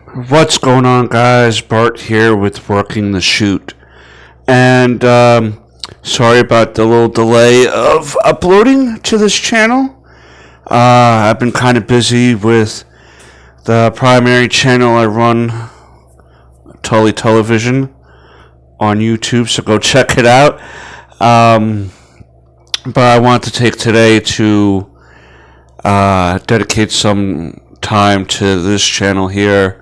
What's going on, guys? Bart here with Working the Shoot. And sorry about the little delay of uploading to this channel. I've been kind of busy with the primary channel I run, Tully Television, on YouTube, so go check it out. But I want to take today to dedicate some time to this channel here.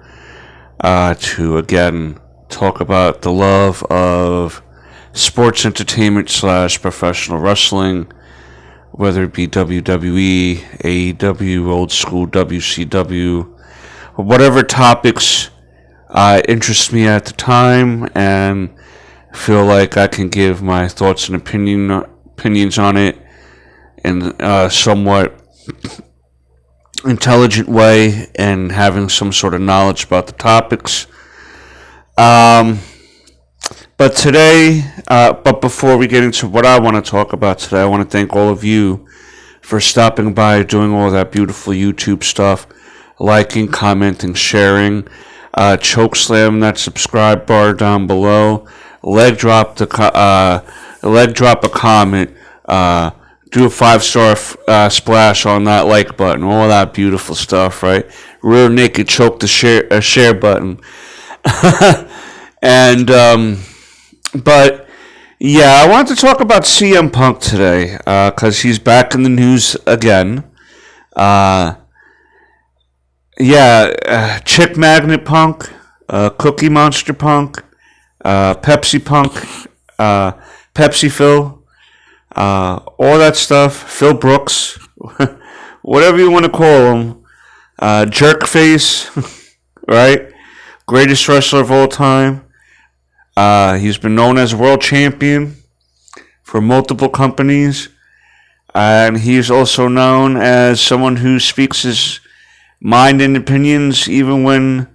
To again talk about the love of sports entertainment / professional wrestling, whether it be WWE, A.E.W, old school WCW, whatever topics interest me at the time and feel like I can give my thoughts and opinions on it in a somewhat intelligent way and having some sort of knowledge about the topics. But before we get into what I want to talk about today, I want to thank all of you for stopping by, doing all that beautiful YouTube stuff, liking, commenting, sharing. Chokeslam that subscribe bar down below. Leg drop a comment. Do a 5-star splash on that like button, all that beautiful stuff, right? Rear naked choke the share button. And but yeah, I want to talk about CM Punk today because he's back in the news again. Chick Magnet Punk, Cookie Monster Punk, Pepsi Punk, Pepsi Phil. All that stuff, Phil Brooks, whatever you want to call him, Jerkface, right? Greatest wrestler of all time. He's been known as a world champion for multiple companies, and he's also known as someone who speaks his mind and opinions, even when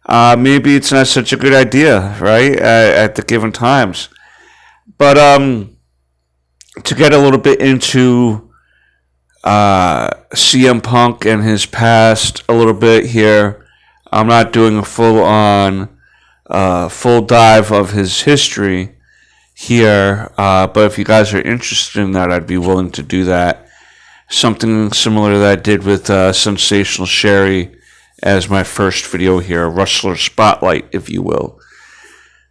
maybe it's not such a good idea, right? At the given times, but to get a little bit into CM Punk and his past a little bit here, I'm not doing a full dive of his history here, but if you guys are interested in that, I'd be willing to do that. Something similar that I did with Sensational Sherry as my first video here, a Wrestler Spotlight, if you will.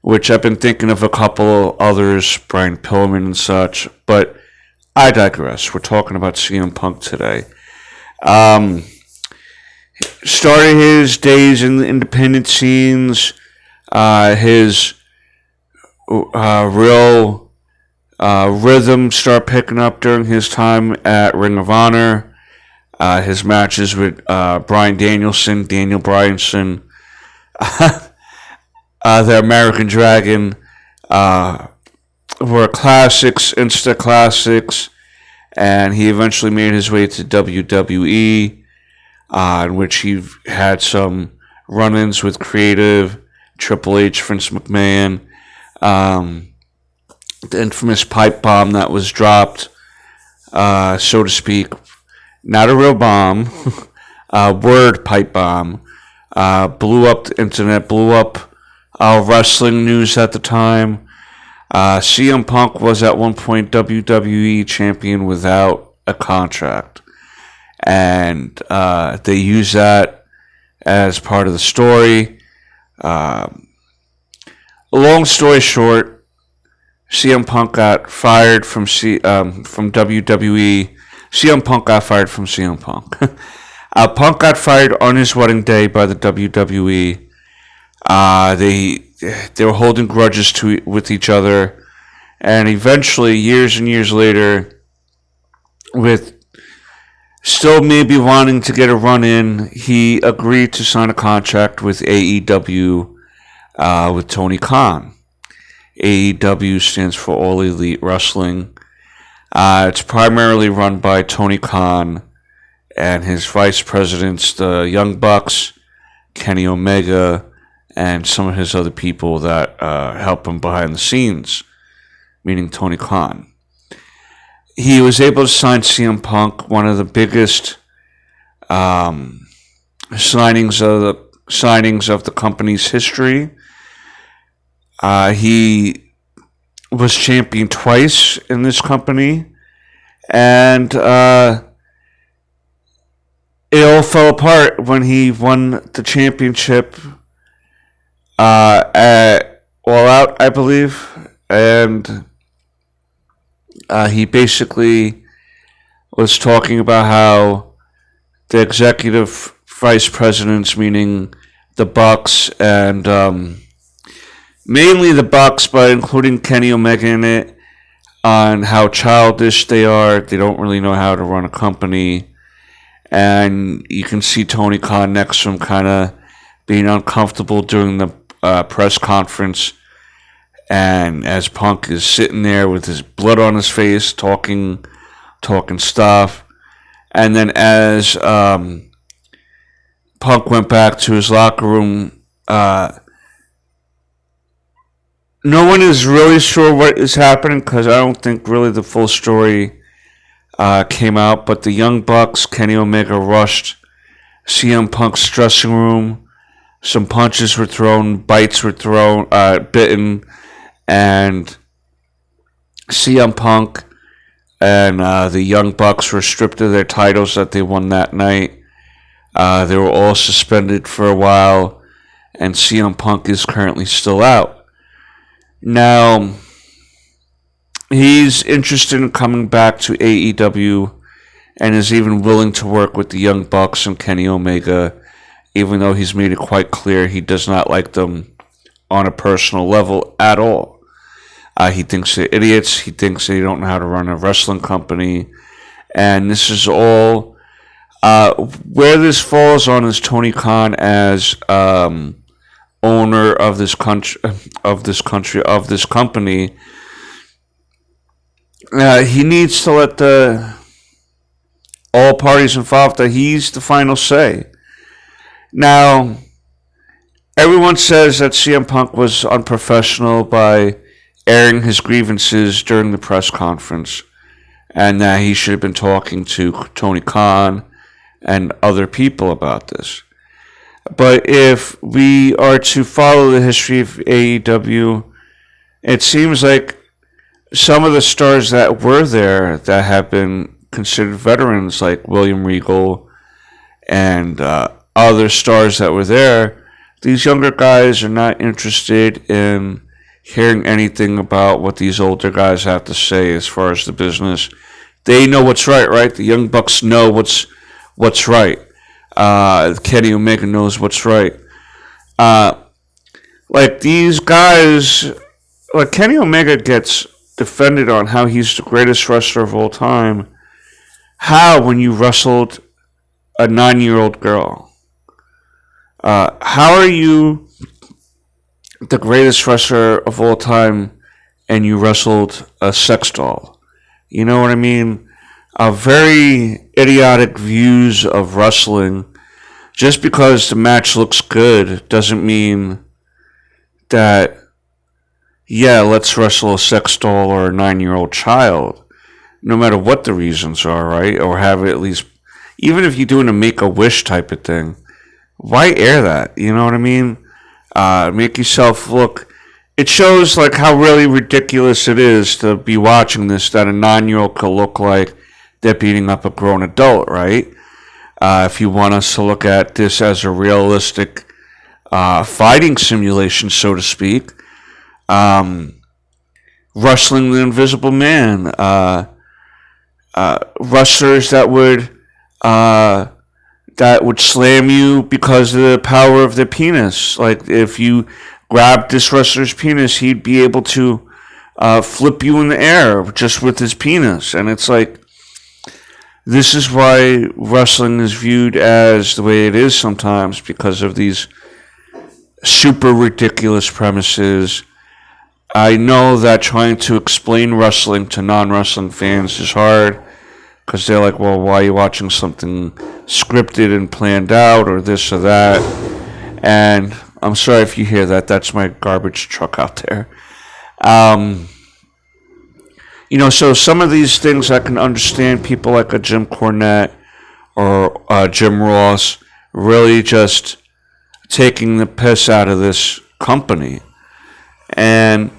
Which I've been thinking of a couple others, Brian Pillman and such, but I digress. We're talking about CM Punk today. Started his days in the independent scenes, his real rhythm started picking up during his time at Ring of Honor. His matches with Bryan Danielson, Daniel Bryanson, the American Dragon were classics, instant classics, and he eventually made his way to WWE, in which he had some run-ins with creative, Triple H, Vince McMahon, the infamous pipe bomb that was dropped, so to speak, not a real bomb, word pipe bomb, blew up the internet, blew up wrestling news at the time. CM Punk was at one point WWE champion without a contract. And they used that as part of the story. Long story short, CM Punk got fired from WWE. CM Punk got fired from CM Punk. Punk got fired on his wedding day by the WWE. They were holding grudges with each other, and eventually, years and years later, with still maybe wanting to get a run in, he agreed to sign a contract with A.E.W. With Tony Khan. A.E.W. stands for All Elite Wrestling. It's primarily run by Tony Khan and his vice presidents, the Young Bucks, Kenny Omega, and some of his other people that help him behind the scenes, meaning Tony Khan. He was able to sign CM Punk, one of the biggest signings of signings of the company's history. He was champion twice in this company, and it all fell apart when he won the championship at All Out, I believe, and he basically was talking about how the executive vice presidents, meaning the Bucks and mainly the Bucks, but including Kenny Omega in it, on how childish they are. They don't really know how to run a company. And you can see Tony Khan next to him kind of being uncomfortable during the press conference. And as Punk is sitting there with his blood on his face, talking stuff. And then as Punk went back to his locker room, no one is really sure what is happening because I don't think really the full story came out. But the Young Bucks, Kenny Omega, rushed CM Punk's dressing room. Some punches were thrown, bites were thrown, bitten, and CM Punk and the Young Bucks were stripped of their titles that they won that night. They were all suspended for a while, and CM Punk is currently still out. Now, he's interested in coming back to AEW and is even willing to work with the Young Bucks and Kenny Omega, even though he's made it quite clear he does not like them on a personal level at all. He thinks they're idiots. He thinks they don't know how to run a wrestling company. And this is all... where this falls on is Tony Khan as... owner of this company, he needs to let all parties involved that he's the final say. Now, everyone says that CM Punk was unprofessional by airing his grievances during the press conference, and that he should have been talking to Tony Khan and other people about this. But if we are to follow the history of AEW, it seems like some of the stars that were there that have been considered veterans, like William Regal and other stars that were there, these younger guys are not interested in hearing anything about what these older guys have to say as far as the business. They know what's right? The Young Bucks know what's right. Kenny Omega knows what's right. Like these guys, like Kenny Omega gets defended on how he's the greatest wrestler of all time. How, when you wrestled a 9-year-old girl? How are you the greatest wrestler of all time and you wrestled a sex doll? You know what I mean? Very idiotic views of wrestling. Just because the match looks good doesn't mean that, yeah, let's wrestle a sex doll or a 9-year-old child. No matter what the reasons are, right? Or have it at least, even if you're doing a Make-A-Wish type of thing, why air that? You know what I mean? Make yourself look... It shows like how really ridiculous it is to be watching this, that a 9-year-old could look like they're beating up a grown adult, right? If you want us to look at this as a realistic fighting simulation, so to speak, wrestling the Invisible Man, wrestlers that would slam you because of the power of their penis. Like if you grabbed this wrestler's penis, he'd be able to flip you in the air just with his penis. And it's like, this is why wrestling is viewed as the way it is sometimes, because of these super ridiculous premises. I know that trying to explain wrestling to non-wrestling fans is hard, because they're like, well, why are you watching something scripted and planned out, or this or that? And I'm sorry if you hear that. That's my garbage truck out there. So some of these things I can understand. People like a Jim Cornette or Jim Ross really just taking the piss out of this company. And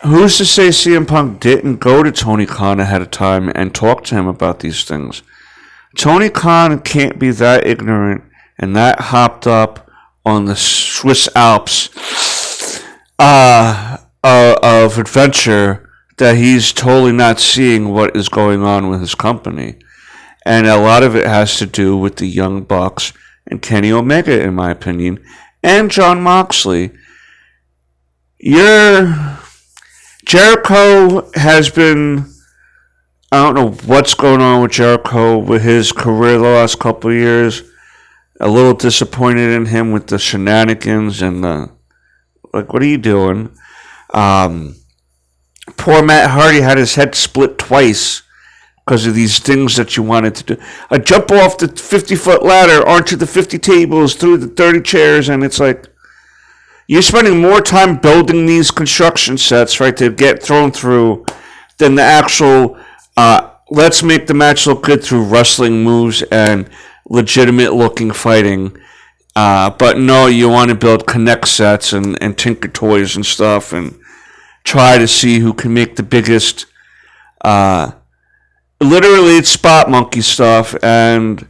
who's to say CM Punk didn't go to Tony Khan ahead of time and talk to him about these things? Tony Khan can't be that ignorant and that hopped up on the Swiss Alps of adventure that he's totally not seeing what is going on with his company. And a lot of it has to do with the Young Bucks and Kenny Omega, in my opinion, and Jon Moxley. Jericho has been, I don't know what's going on with Jericho with his career the last couple of years. A little disappointed in him with the shenanigans and what are you doing? Poor Matt Hardy had his head split twice because of these things that you wanted to do. A jump off the 50-foot ladder onto the 50 tables, through the 30 chairs, and it's like, you're spending more time building these construction sets, right, to get thrown through than the actual, let's make the match look good through wrestling moves and legitimate-looking fighting. But no, you want to build connect sets and tinker toys and stuff and try to see who can make the biggest, literally it's spot monkey stuff, and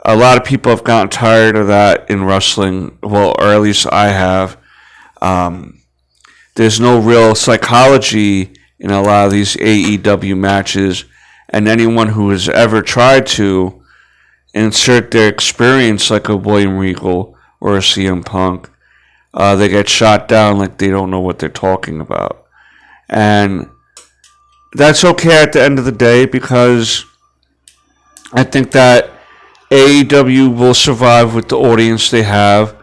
a lot of people have gotten tired of that in wrestling, well, or at least I have. There's no real psychology in a lot of these AEW matches, and anyone who has ever tried to insert their experience like a William Regal or a CM Punk, they get shot down like they don't know what they're talking about. And that's okay at the end of the day, because I think that AEW will survive with the audience they have.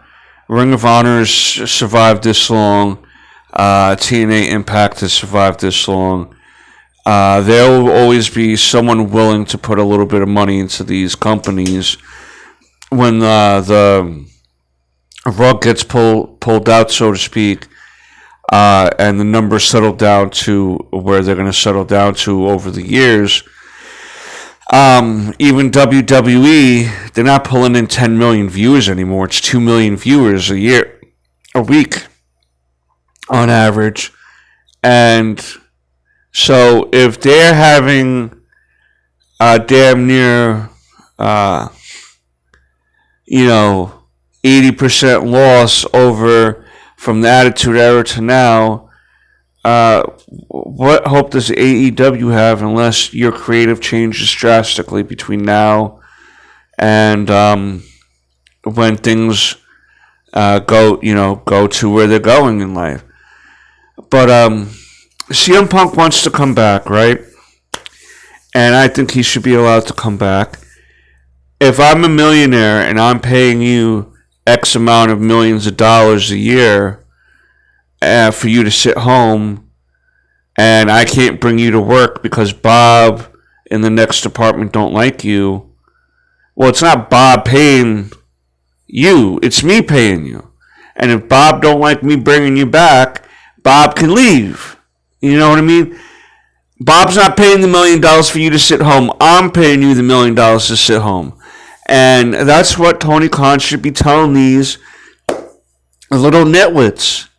Ring of Honor has survived this long. TNA Impact has survived this long. There will always be someone willing to put a little bit of money into these companies when the rug gets pulled out, so to speak, and the numbers settle down to where they're going to settle down to over the years. Even WWE, they're not pulling in 10 million viewers anymore. It's 2 million viewers a week on average. And so if they're having damn near, 80% loss over from the Attitude Era to now, what hope does AEW have unless your creative changes drastically between now and when things go to where they're going in life? But CM Punk wants to come back, right? And I think he should be allowed to come back. If I'm a millionaire and I'm paying you X amount of millions of dollars a year for you to sit home, and I can't bring you to work because Bob in the next department don't like you, well, it's not Bob paying you, it's me paying you. And if Bob don't like me bringing you back, Bob can leave. You know what I mean? Bob's not paying the $1 million for you to sit home. I'm paying you the $1 million to sit home. And that's what Tony Khan should be telling these little nitwits.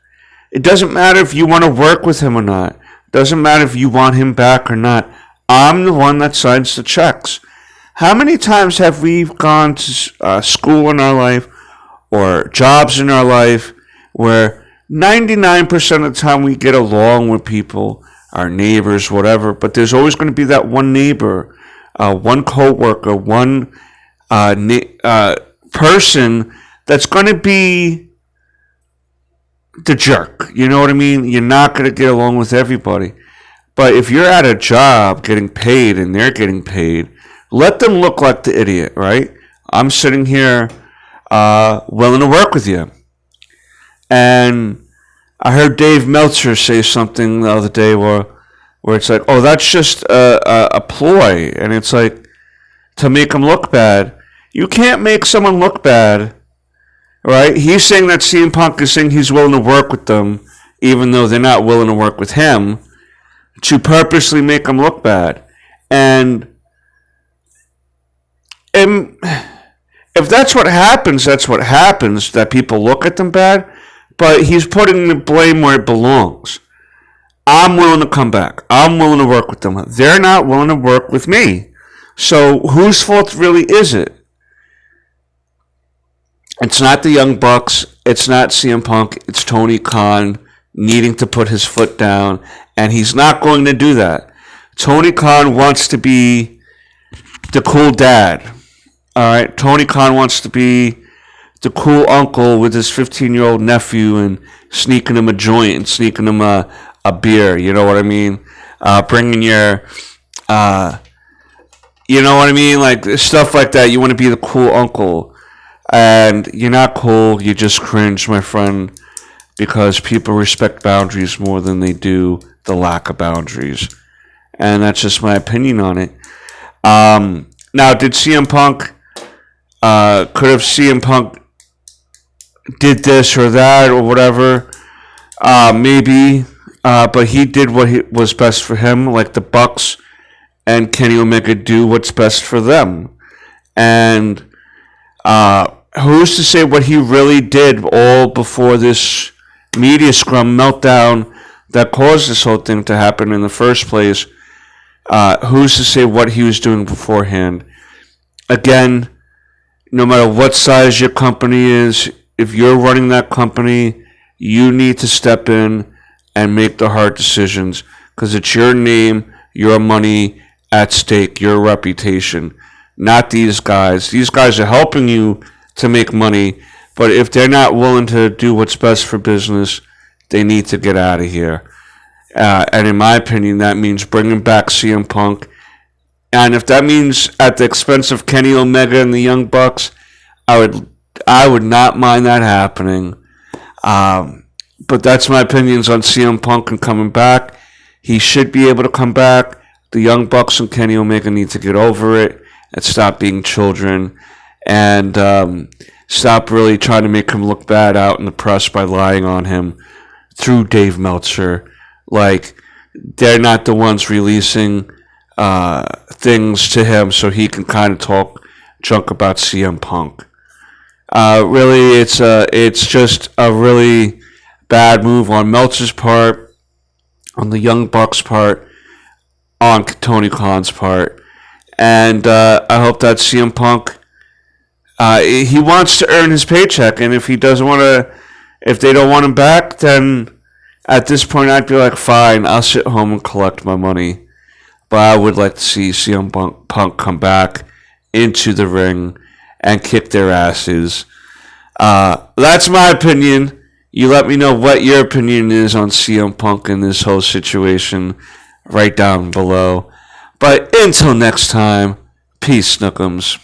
It doesn't matter if you want to work with him or not. It doesn't matter if you want him back or not. I'm the one that signs the checks. How many times have we gone to school in our life or jobs in our life where 99% of the time we get along with people, our neighbors, whatever, but there's always going to be that one neighbor, one coworker, one person that's going to be the jerk. You know what I mean? You're not going to get along with everybody. But if you're at a job getting paid and they're getting paid, let them look like the idiot, right? I'm sitting here willing to work with you. And I heard Dave Meltzer say something the other day where it's like, oh, that's just a ploy. And it's like, to make them look bad. You can't make someone look bad, right? He's saying that CM Punk is saying he's willing to work with them, even though they're not willing to work with him, to purposely make them look bad. And it if that's what happens, that's what happens, that people look at them bad. But he's putting the blame where it belongs. I'm willing to come back. I'm willing to work with them. They're not willing to work with me. So whose fault really is it? It's not the Young Bucks. It's not CM Punk. It's Tony Khan needing to put his foot down. And he's not going to do that. Tony Khan wants to be the cool dad. All right? Tony Khan wants to be the cool uncle with his 15-year-old nephew and sneaking him a joint and sneaking him a beer. You know what I mean? Bringing your... you know what I mean? Like, stuff like that. You want to be the cool uncle. And you're not cool. You just cringe, my friend, because people respect boundaries more than they do the lack of boundaries. And that's just my opinion on it. Now, did CM Punk... could have CM Punk did this or that or whatever? Maybe. But he did what was best for him, like the Bucks and Kenny Omega do what's best for them. And who's to say what he really did all before this media scrum meltdown that caused this whole thing to happen in the first place? Who's to say what he was doing beforehand? Again, no matter what size your company is, if you're running that company, you need to step in and make the hard decisions because it's your name, your money at stake, your reputation, not these guys. These guys are helping you to make money, but if they're not willing to do what's best for business, they need to get out of here. And in my opinion, that means bringing back CM Punk. And if that means at the expense of Kenny Omega and the Young Bucks, I would not mind that happening. But that's my opinions on CM Punk and coming back. He should be able to come back. The Young Bucks and Kenny Omega need to get over it and stop being children and stop really trying to make him look bad out in the press by lying on him through Dave Meltzer. Like, they're not the ones releasing things to him so he can kind of talk junk about CM Punk. Really, it's just a really bad move on Meltzer's part, on the Young Bucks' part, on Tony Khan's part. And I hope that CM Punk, he wants to earn his paycheck, and if he doesn't want to, if they don't want him back, then at this point I'd be like, fine, I'll sit home and collect my money. But I would like to see CM Punk come back into the ring and kick their asses. That's my opinion. You let me know what your opinion is on CM Punk in this whole situation right down below. But until next time, peace, Snookums.